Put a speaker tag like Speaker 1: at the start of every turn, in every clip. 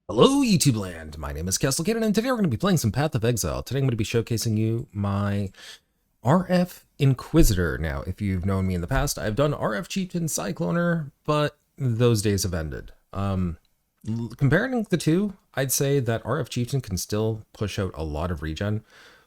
Speaker 1: Hello YouTube land, my name is Castle and today we're going to be playing some Path of Exile. Today I'm going to be showcasing you my RF Inquisitor. Now, if you've known me in the past, I've done RF Chieftain Cycloner, but those days have ended. Comparing the two, I'd say that RF Chieftain can still push out a lot of regen,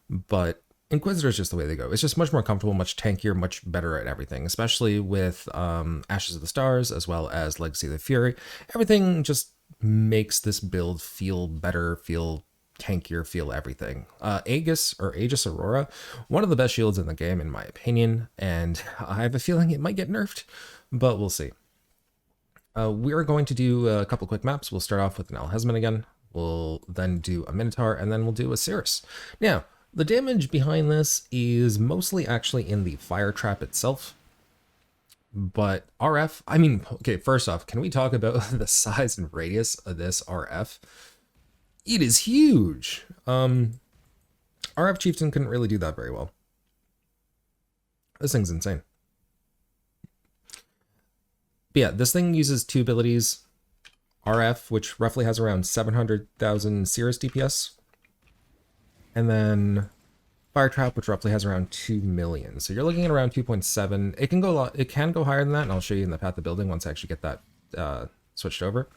Speaker 1: but Inquisitor is just the way they go. It's just much more comfortable, much tankier, much better at everything, especially with Ashes of the Stars, as well as Legacy of the Fury. Everything just makes this build feel better, feel tankier, feel everything. Aegis Aurora, one of the best shields in the game, in my opinion, and I have a feeling it might get nerfed, but we'll see. We are going to do a couple quick maps. We'll start off with an Hezmin again. We'll then do a Minotaur, and then we'll do a Sirus. Now, the damage behind this is mostly actually in the fire trap itself. But RF, I mean, okay, first off, can we talk about the size and radius of this RF? It is huge. RF Chieftain couldn't really do that very well. This thing's insane. But yeah, this thing uses two abilities. RF, which roughly has around 700,000 Sirus DPS. And then Fire Trap, which roughly has around 2 million. So you're looking at around 2.7. It can go a lot, it can go higher than that, and I'll show you in the Path of Building once I actually get that switched over.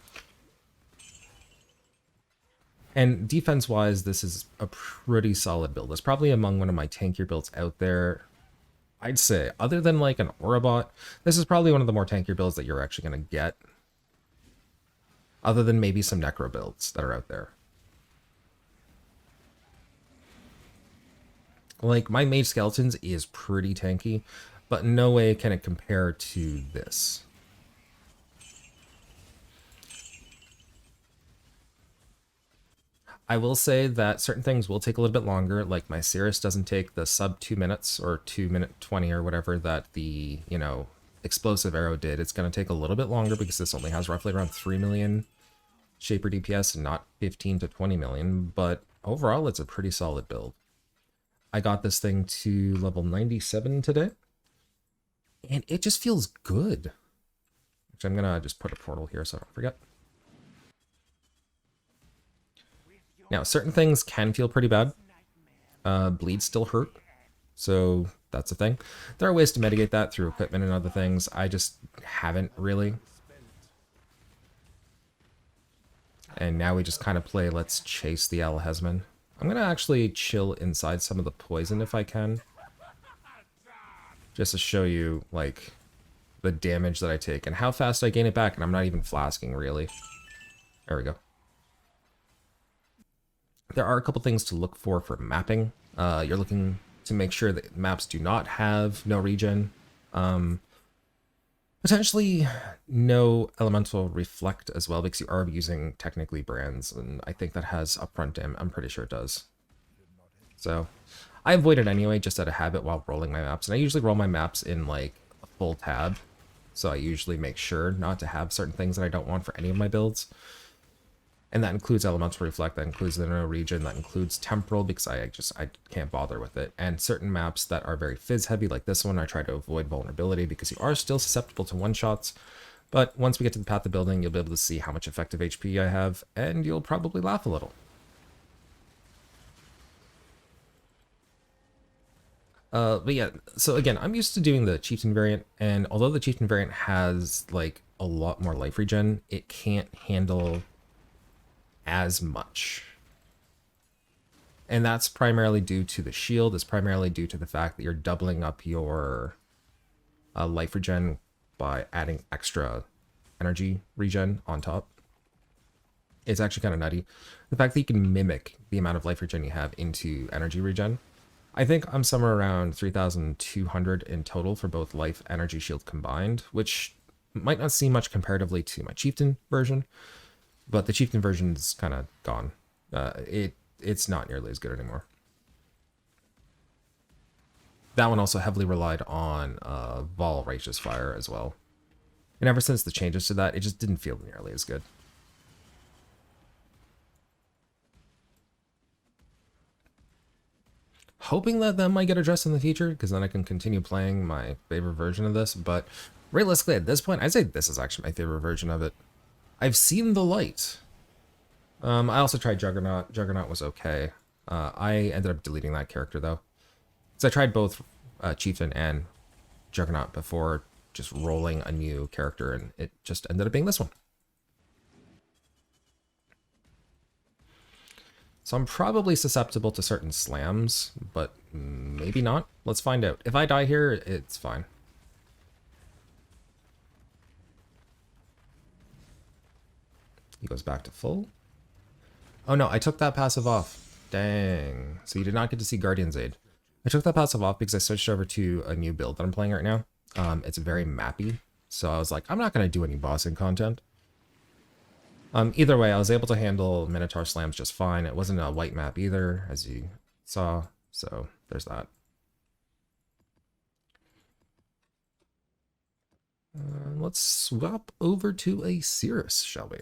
Speaker 1: And defense-wise, this is a pretty solid build. It's probably among one of my tankier builds out there. I'd say, other than like an Aurabot, this is probably one of the more tankier builds that you're actually going to get. Other than maybe some Necro builds that are out there. Like, my Mage Skeletons is pretty tanky, but in no way can it compare to this. I will say that certain things will take a little bit longer, like my Sirus doesn't take the sub 2 minutes or 2-minute 20 or whatever that the, explosive arrow did. It's going to take a little bit longer because this only has roughly around 3 million Shaper DPS and not 15 to 20 million, but overall it's a pretty solid build. I got this thing to level 97 today, and it just feels good. Which I'm gonna just put a portal here so I don't forget. Now, certain things can feel pretty bad. Bleeds still hurt, so that's a thing. There are ways to mitigate that through equipment and other things. I just haven't really. And now we just kind of play let's chase the Hezmin. I'm going to actually chill inside some of the poison if I can. Just to show you, like, the damage that I take and how fast I gain it back, and I'm not even flasking, really. There we go. There are a couple things to look for mapping. You're looking to make sure that maps do not have no regen. Potentially no elemental reflect as well, because you are using technically brands, and I think that has upfront damage. I'm pretty sure it does. So I avoid it anyway, just out of habit while rolling my maps. And I usually roll my maps in like a full tab. So I usually make sure not to have certain things that I don't want for any of my builds. And that includes elemental reflect, that includes the no region, that includes temporal, because I can't bother with it. And certain maps that are very fizz heavy, like this one, I try to avoid vulnerability because you are still susceptible to one-shots. But once we get to the Path of Building, you'll be able to see how much effective HP I have, and you'll probably laugh a little. But yeah, so again, I'm used to doing the Chieftain variant, and although the Chieftain variant has like a lot more life regen, it can't handle as much. And that's primarily due to the shield. It's primarily due to the fact that you're doubling up your life regen by adding extra energy regen on top. It's actually kind of nutty. The fact that you can mimic the amount of life regen you have into energy regen. I think I'm somewhere around 3,200 in total for both life, energy, shield combined, which might not seem much comparatively to my Chieftain version. But the Chieftain version's kind of gone. It's not nearly as good anymore. That one also heavily relied on Vol Righteous Fire as well. And ever since the changes to that, it just didn't feel nearly as good. Hoping that might get addressed in the future, because then I can continue playing my favorite version of this. But realistically, at this point, I'd say this is actually my favorite version of it. I've seen the light. I also tried Juggernaut. Juggernaut was okay. I ended up deleting that character though. So I tried both Chieftain and Juggernaut before just rolling a new character, and it just ended up being this one. So I'm probably susceptible to certain slams, but maybe not. Let's find out. If I die here, it's fine. He goes back to full. Oh no, I took that passive off. Dang. So you did not get to see Guardian's Aid. I took that passive off because I switched over to a new build that I'm playing right now. It's very mappy. So I was like, I'm not going to do any bossing content. Either way, I was able to handle Minotaur slams just fine. It wasn't a white map either, as you saw. So there's that. Let's swap over to a Sirus, shall we?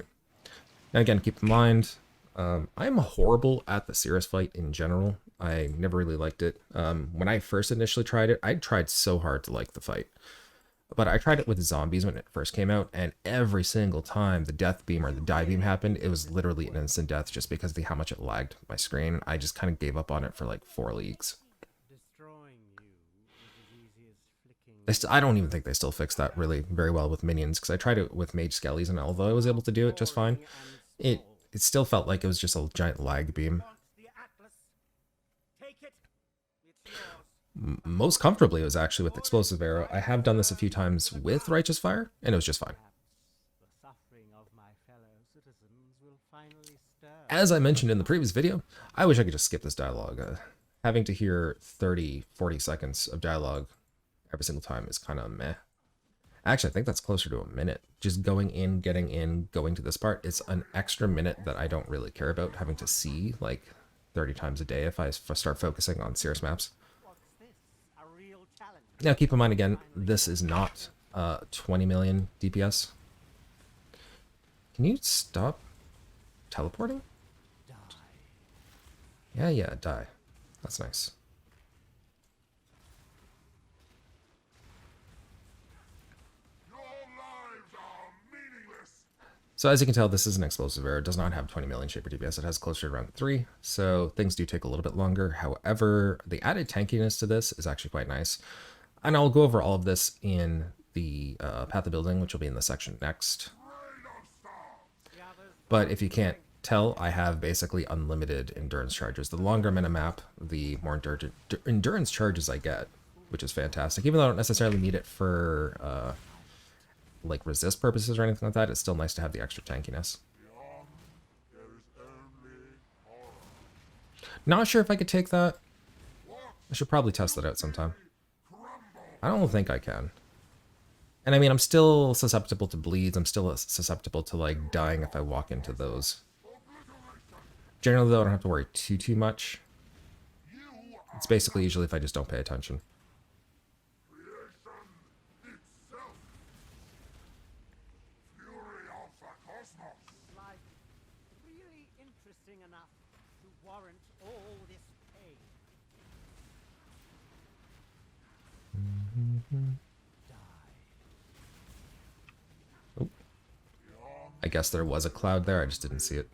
Speaker 1: And again, keep in mind, I'm horrible at the Sirus fight in general. I never really liked it. When I first initially tried it, I tried so hard to like the fight. But I tried it with zombies when it first came out, and every single time the death beam or the die beam happened, it was literally an instant death just because of how much it lagged my screen. I just kind of gave up on it for like 4 leagues. I don't even think they still fixed that really very well with minions, because I tried it with mage skellies, and although I was able to do it just fine, it still felt like it was just a giant lag beam. Most comfortably it was actually with Explosive Arrow. I have done this a few times with Righteous Fire, and it was just fine. As I mentioned in the previous video, I wish I could just skip this dialogue. Having to hear 30, 40 seconds of dialogue every single time is kind of meh. Actually, I think that's closer to a minute. Just going in, getting in, going to this part, it's an extra minute that I don't really care about having to see like 30 times a day if I start focusing on Sirus maps. Now, keep in mind, again, this is not 20 million DPS. Can you stop teleporting? Yeah, die. That's nice. So as you can tell, this is an explosive arrow. It does not have 20 million shaper DPS. It has closer to around 3, so things do take a little bit longer. However, the added tankiness to this is actually quite nice. And I'll go over all of this in the Path of Building, which will be in the section next. But if you can't tell, I have basically unlimited endurance charges. The longer I'm in a map, the more endurance charges I get, which is fantastic. Even though I don't necessarily need it for like resist purposes or anything like that, it's still nice to have the extra tankiness. Not sure if I could take that. I should probably test that out sometime. I don't think I can. And I mean, I'm still susceptible to bleeds. I'm still susceptible to like dying if I walk into those. Generally though, I don't have to worry too much. It's basically usually if I just don't pay attention. Oh. I guess there was a cloud there, I just didn't see it.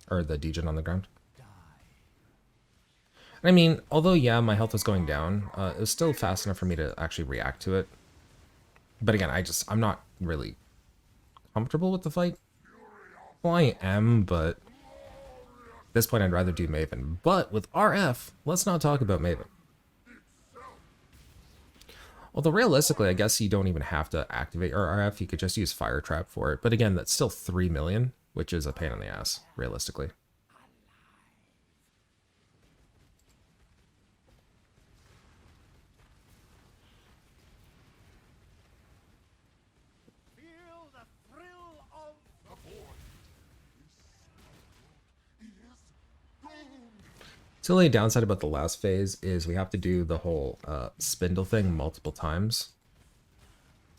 Speaker 1: Or the degen on the ground. I mean, although yeah, my health was going down, it was still fast enough for me to actually react to it. But again, I'm not really comfortable with the fight. Well, I am, but at this point I'd rather do Maven. But with RF, let's not talk about Maven. Although realistically, I guess you don't even have to activate your RF. You could just use Fire Trap for it. But again, that's still 3 million, which is a pain in the ass, realistically. The only downside about the last phase is we have to do the whole spindle thing multiple times.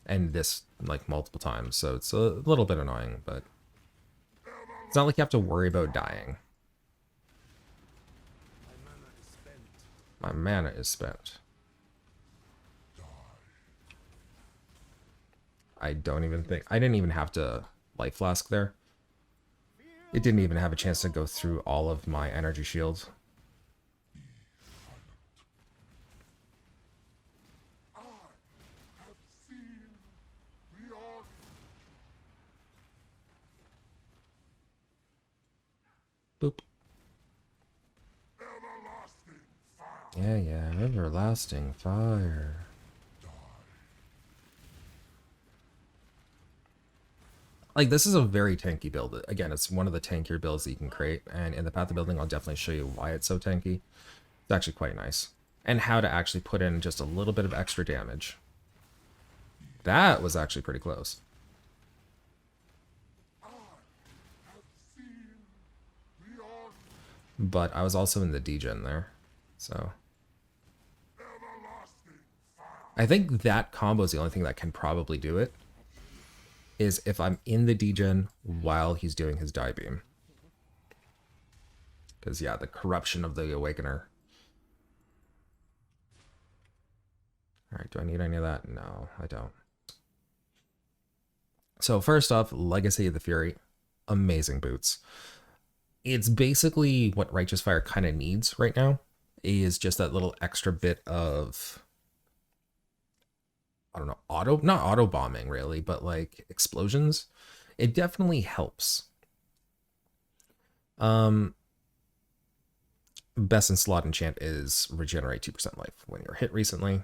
Speaker 1: And this, like, multiple times. So it's a little bit annoying, but it's not like you have to worry about dying. My mana is spent. I didn't even have to life flask there. It didn't even have a chance to go through all of my energy shields. Boop. Yeah, everlasting fire. Like, this is a very tanky build. Again, it's one of the tankier builds that you can create, and in the path of building, I'll definitely show you why it's so tanky. It's actually quite nice. And how to actually put in just a little bit of extra damage. That was actually pretty close. But I was also in the degen there, so... I think that combo is the only thing that can probably do it, is if I'm in the degen while he's doing his die beam. Because, yeah, the corruption of the Awakener. Alright, do I need any of that? No, I don't. So first off, Legacy of the Fury. Amazing boots. It's basically what Righteous Fire kind of needs right now, is just that little extra bit of... I don't know, not auto bombing really, but like explosions. It definitely helps. Best in slot enchant is regenerate 2% life when you're hit recently.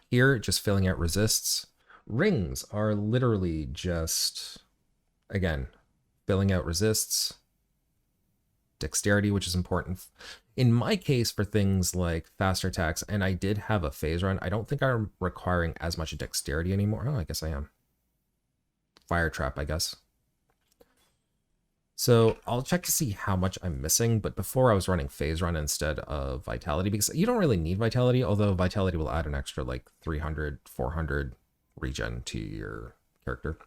Speaker 1: Here, just filling out resists. Rings are literally just, again, filling out resists. Dexterity, which is important. In my case, for things like faster attacks, and I did have a phase run, I don't think I'm requiring as much dexterity anymore. Oh, I guess I am. Fire trap, I guess. So I'll check to see how much I'm missing, but before I was running phase run instead of vitality, because you don't really need vitality, although vitality will add an extra like 300, 400 regen to your character.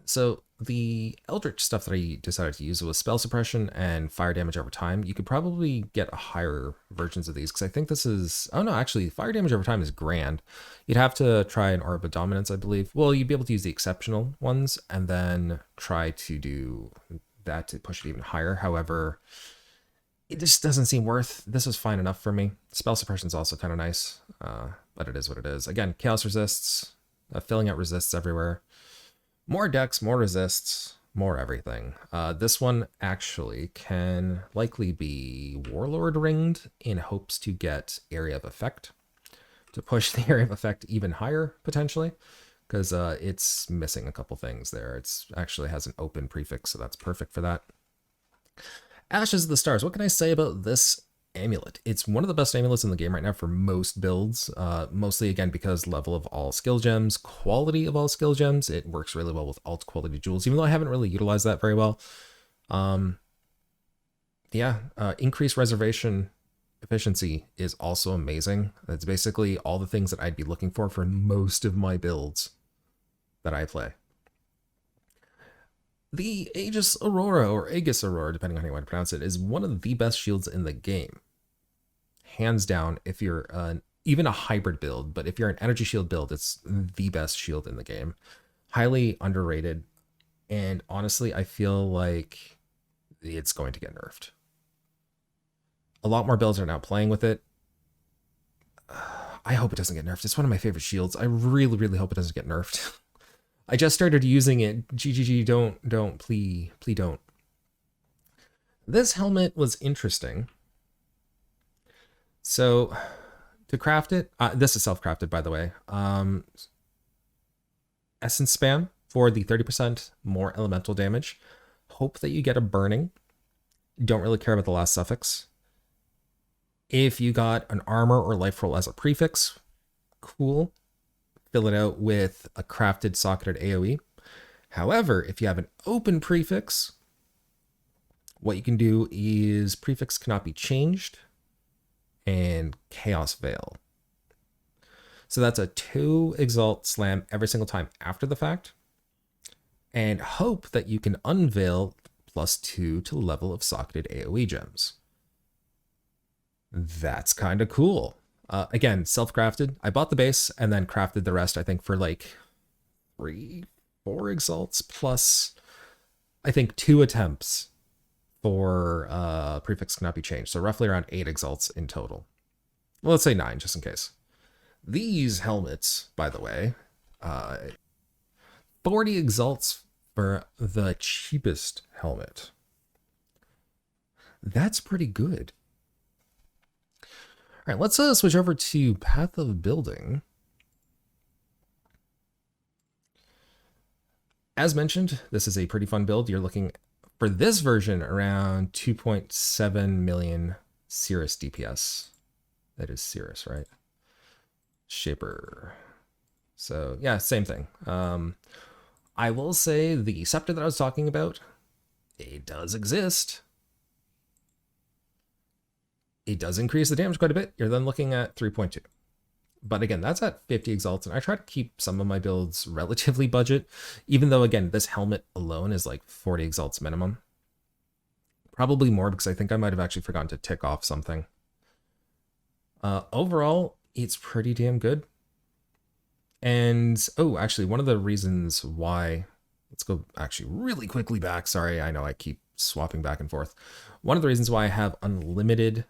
Speaker 1: So the Eldritch stuff that I decided to use was spell suppression and fire damage over time. You could probably get higher versions of these, because I think this is... Oh no, actually, fire damage over time is grand. You'd have to try an Orb of Dominance, I believe. Well, you'd be able to use the exceptional ones, and then try to do that to push it even higher. However, it just doesn't seem worth... This was fine enough for me. Spell suppression is also kind of nice, but it is what it is. Again, Chaos Resists, filling out resists everywhere. More dex, more resists, more everything. This one actually can likely be Warlord ringed in hopes to get Area of Effect, to push the Area of Effect even higher, potentially, because it's missing a couple things there. It's actually has an open prefix, so that's perfect for that. Ashes of the Stars. What can I say about this amulet? It's one of the best amulets in the game right now for most builds, mostly again because level of all skill gems, quality of all skill gems. It works really well with alt quality jewels, even though I haven't really utilized that very well. Increased reservation efficiency is also amazing. That's basically all the things that I'd be looking for most of my builds that I play. The Aegis Aurora, or Aegis Aurora, depending on how you want to pronounce it, is one of the best shields in the game. Hands down, if you're even a hybrid build, but if you're an energy shield build, it's the best shield in the game. Highly underrated, and honestly, I feel like it's going to get nerfed. A lot more builds are now playing with it. I hope it doesn't get nerfed. It's one of my favorite shields. I really, really hope it doesn't get nerfed. I just started using it. GGG, don't, please don't. This helmet was interesting. So, to craft it, this is self-crafted, by the way. Essence spam for the 30% more elemental damage. Hope that you get a burning. Don't really care about the last suffix. If you got an armor or life roll as a prefix, cool. Fill it out with a crafted socketed AoE. However, if you have an open prefix, what you can do is prefix cannot be changed and Chaos Veil. So that's a 2 Exalt slam every single time after the fact, and hope that you can unveil +2 to the level of socketed AoE gems. That's kind of cool. Again, self-crafted. I bought the base and then crafted the rest, I think, for like $300, 4 exalts plus, I think, 2 attempts for prefix cannot be changed. So roughly around 8 exalts in total. Well, let's say 9 just in case. These helmets, by the way, 40 exalts for the cheapest helmet. That's pretty good. All right, let's switch over to Path of Building. As mentioned, this is a pretty fun build. You're looking for this version around 2.7 million Sirus DPS. That is Sirus, right? Shaper. So yeah, same thing. I will say the scepter that I was talking about, it does exist. It does increase the damage quite a bit. You're then looking at 3.2. But again, that's at 50 exalts, and I try to keep some of my builds relatively budget, even though, again, this helmet alone is like 40 exalts minimum. Probably more, because I think I might have actually forgotten to tick off something. Overall, it's pretty damn good. And, oh, actually, one of the reasons why, let's go actually really quickly back. Sorry, I know I keep swapping back and forth. One of the reasons why I have unlimited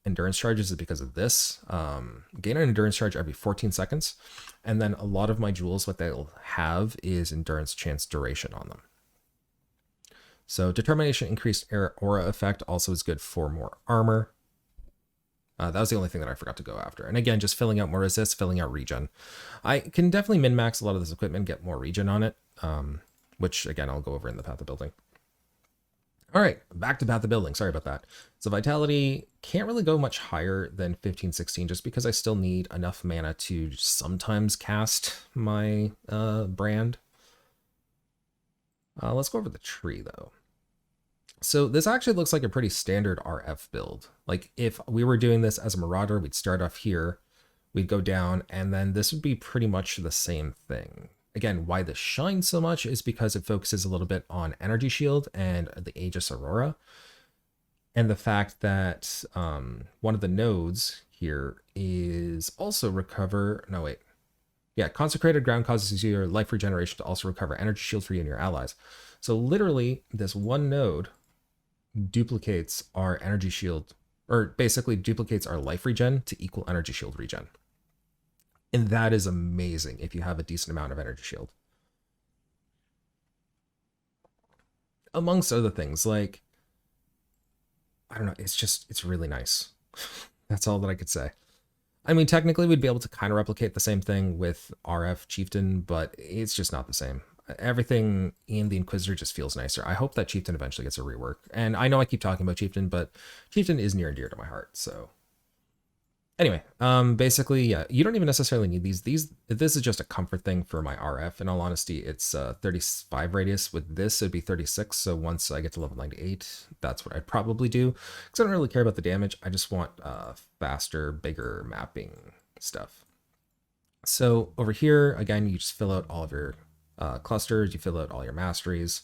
Speaker 1: endurance charges is because of this. Gain an endurance charge every 14 seconds. And then a lot of my jewels, what they'll have is endurance chance duration on them. So determination increased aura effect also is good for more armor. That was the only thing that I forgot to go after. And again, just filling out more resist, filling out regen. I can definitely min-max a lot of this equipment, get more regen on it, which again, I'll go over in the Path of Building. All right, back to Path of Building. Sorry about that. So Vitality can't really go much higher than 15, 16, just because I still need enough mana to sometimes cast my brand. Let's go over the tree, though. So this actually looks like a pretty standard RF build. Like if we were doing this as a Marauder, we'd start off here, we'd go down, and then this would be pretty much the same thing. Again, why this shines so much is because it focuses a little bit on Energy Shield and the Aegis Aurora. And the fact that one of the nodes here is also recover, no wait. Yeah, Consecrated Ground causes your life regeneration to also recover Energy Shield for you and your allies. So literally this one node duplicates our Energy Shield, or basically duplicates our life regen to equal Energy Shield regen. And that is amazing if you have a decent amount of Energy Shield. Amongst other things, like, I don't know, it's really nice. That's all that I could say. I mean, technically we'd be able to kind of replicate the same thing with RF Chieftain, but it's just not the same. Everything in the Inquisitor just feels nicer. I hope that Chieftain eventually gets a rework. And I know I keep talking about Chieftain, but Chieftain is near and dear to my heart, so... Anyway, basically, yeah, you don't even necessarily need these. This is just a comfort thing for my RF. In all honesty, it's 35 radius. With this, it'd be 36. So once I get to level 98, that's what I'd probably do. Because I don't really care about the damage. I just want faster, bigger mapping stuff. So over here, again, you just fill out all of your clusters. You fill out all your masteries.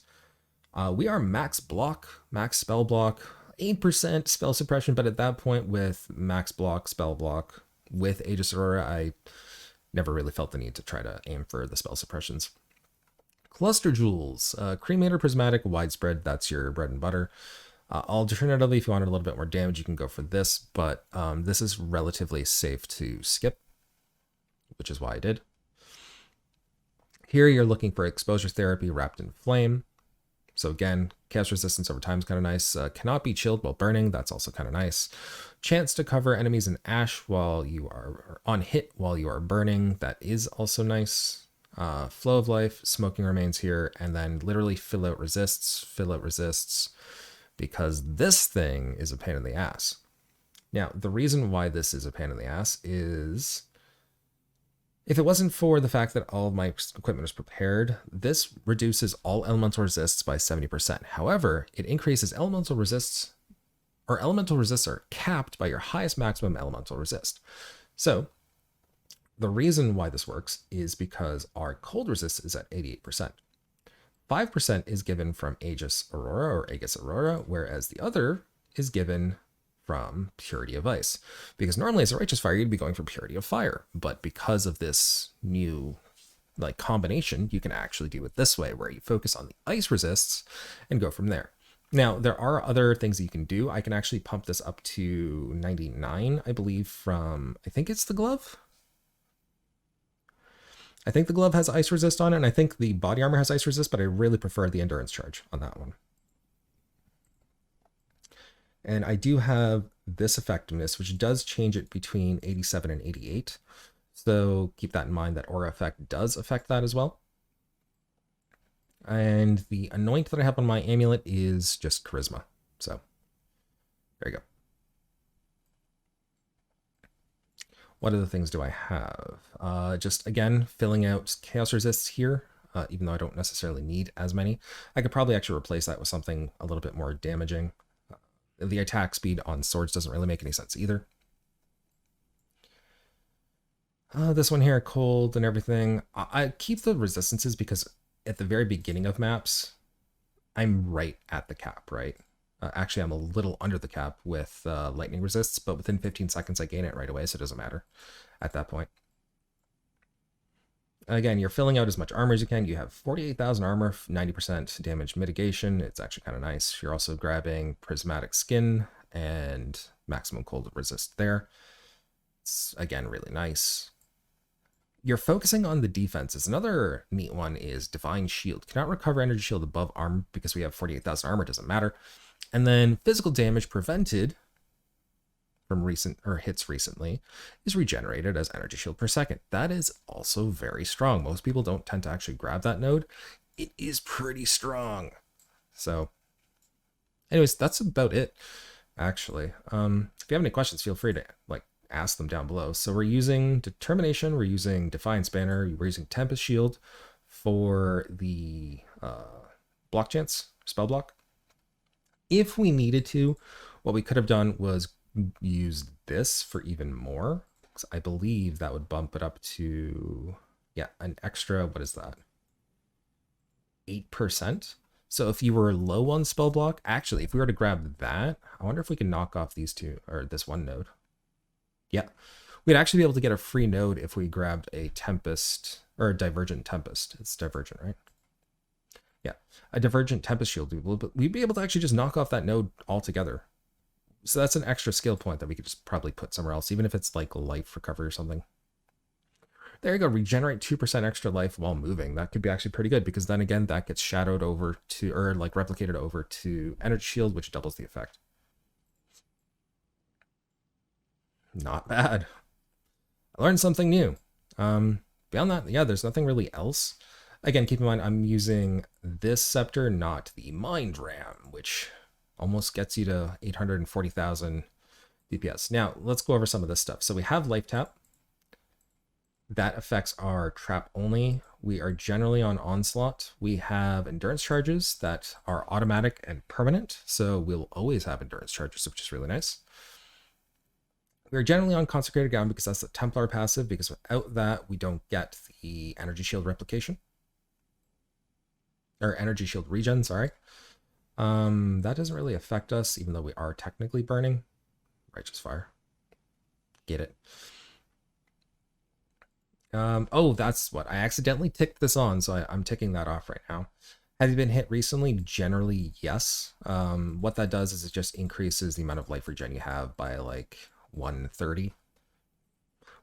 Speaker 1: We are max block, max spell block. 8% spell suppression, but at that point with max block, spell block, with Aegis Aurora, I never really felt the need to try to aim for the spell suppressions. Cluster Jewels, Cremator, Prismatic, Widespread, that's your bread and butter. Alternatively, if you wanted a little bit more damage, you can go for this, but this is relatively safe to skip, which is why I did. Here you're looking for Exposure Therapy, Wrapped in Flame. So again, cast resistance over time is kind of nice. Cannot be chilled while burning. That's also kind of nice. Chance to cover enemies in ash while you are on hit while you are burning. That is also nice. Flow of life, smoking remains here, and then literally fill out resists, because this thing is a pain in the ass. Now, the reason why this is a pain in the ass is, if it wasn't for the fact that all of my equipment is prepared, this reduces all elemental resists by 70%. However, it increases elemental resists, or elemental resists are capped by your highest maximum elemental resist. So the reason why this works is because our cold resist is at 88%. 5% is given from Aegis Aurora, whereas the other is given from Purity of Ice, because normally as a Righteous Fire you'd be going for Purity of Fire, but because of this new like combination, you can actually do it this way, where you focus on the ice resists and go from there. Now, there are other things you can do. I can actually pump this up to 99, I believe, from, I think it's the glove. I think the glove has ice resist on it, and I think the body armor has ice resist, but I really prefer the endurance charge on that one. And I do have this effectiveness, which does change it between 87 and 88. So keep that in mind, that aura effect does affect that as well. And the anoint that I have on my amulet is just charisma. So there you go. What other things do I have? Just, again, filling out chaos resists here, even though I don't necessarily need as many. I could probably actually replace that with something a little bit more damaging. The attack speed on swords doesn't really make any sense either. This one here, cold and everything. I keep the resistances because at the very beginning of maps, I'm right at the cap, right? Actually, I'm a little under the cap with lightning resists, but within 15 seconds, I gain it right away, so it doesn't matter at that point. Again, you're filling out as much armor as you can. You have 48,000 armor, 90% damage mitigation. It's actually kind of nice. You're also grabbing prismatic skin and maximum cold resist there. It's, again, really nice. You're focusing on the defenses. Another neat one is Divine Shield. Cannot recover energy shield above armor because we have 48,000 armor, doesn't matter. And then physical damage prevented from recent or hits recently is regenerated as energy shield per second. That is also very strong. Most people don't tend to actually grab that node. It is pretty strong. So anyways, that's about it, actually. If you have any questions, feel free to ask them down below. So we're using Determination, we're using Defiance Banner, we're using Tempest Shield for the block chance, spell block. If we needed to, what we could have done was use this for even more, because I believe that would bump it up to, yeah, an extra, what is that? 8%. So if you were low on spell block, actually, if we were to grab that, I wonder if we can knock off these two, or this one node. Yeah, we'd actually be able to get a free node if we grabbed a Tempest, or a Divergent Tempest. It's Divergent, right? Yeah, a Divergent Tempest Shield. We'd be able to actually just knock off that node altogether. So that's an extra skill point that we could just probably put somewhere else, even if it's like life recovery or something. There you go, regenerate 2% extra life while moving. That could be actually pretty good, because then again, that gets shadowed over to, or like replicated over to Energy Shield, which doubles the effect. Not bad. I learned something new. Beyond that, yeah, there's nothing really else. Again, keep in mind, I'm using this scepter, not the Mind Ram, which almost gets you to 840,000 DPS. Now, let's go over some of this stuff. So we have Life Tap. That affects our trap only. We are generally on Onslaught. We have Endurance Charges that are automatic and permanent. So we'll always have Endurance Charges, which is really nice. We're generally on Consecrated Ground because that's the Templar passive, because without that, we don't get the Energy Shield replication. Or Energy Shield regen, sorry. That doesn't really affect us, even though we are technically burning. Righteous Fire. Get it. Oh, that's what. I accidentally ticked this on, so I'm ticking that off right now. Have you been hit recently? Generally, yes. What that does is it just increases the amount of life regen you have by like 130,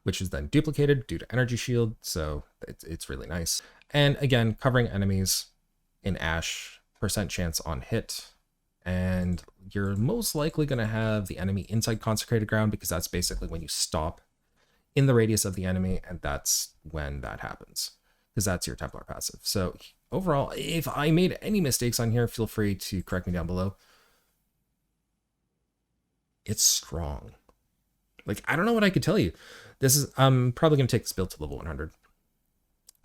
Speaker 1: which is then duplicated due to Energy Shield, so it's really nice. And again, covering enemies in Ash, percent chance on hit, and you're most likely going to have the enemy inside Consecrated Ground, because that's basically when you stop in the radius of the enemy, and that's when that happens, because that's your Templar passive. So overall, if I made any mistakes on here, feel free to correct me down below. It's strong. Like, I don't know what I could tell you. This is, I'm probably going to take this build to level 100.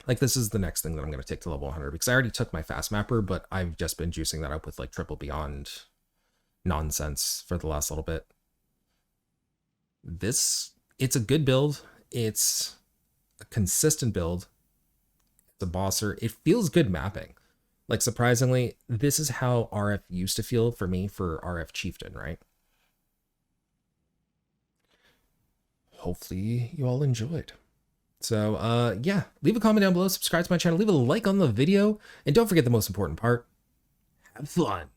Speaker 1: Like, this is the next thing that I'm going to take to level 100, because I already took my fast mapper, but I've just been juicing that up with like triple beyond nonsense for the last little bit. It's a good build. It's a consistent build. It's a bosser. It feels good mapping. Like, surprisingly, this is how RF used to feel for me for RF Chieftain, right? Hopefully you all enjoyed. So yeah, leave a comment down below, subscribe to my channel, leave a like on the video, and don't forget the most important part, have fun.